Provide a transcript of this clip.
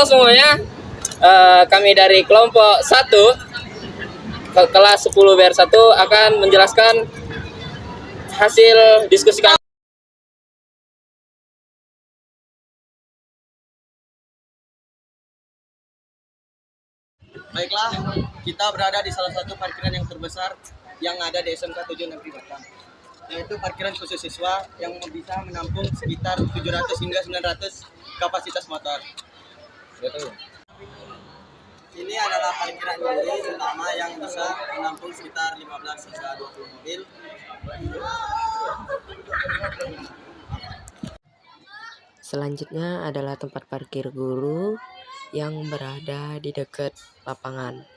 Halo semuanya, kami dari kelompok 1 kelas 10 BR1 akan menjelaskan hasil diskusi kami. Baiklah, kita berada di salah satu parkiran yang terbesar yang ada di SMK 7 Negeri Batam, yaitu parkiran khusus siswa yang bisa menampung sekitar 700 hingga 900 kapasitas motor. Ini adalah parkiran ini utama yang bisa menampung sekitar 15 hingga 20 mobil. Selanjutnya adalah tempat parkir guru yang berada di dekat lapangan.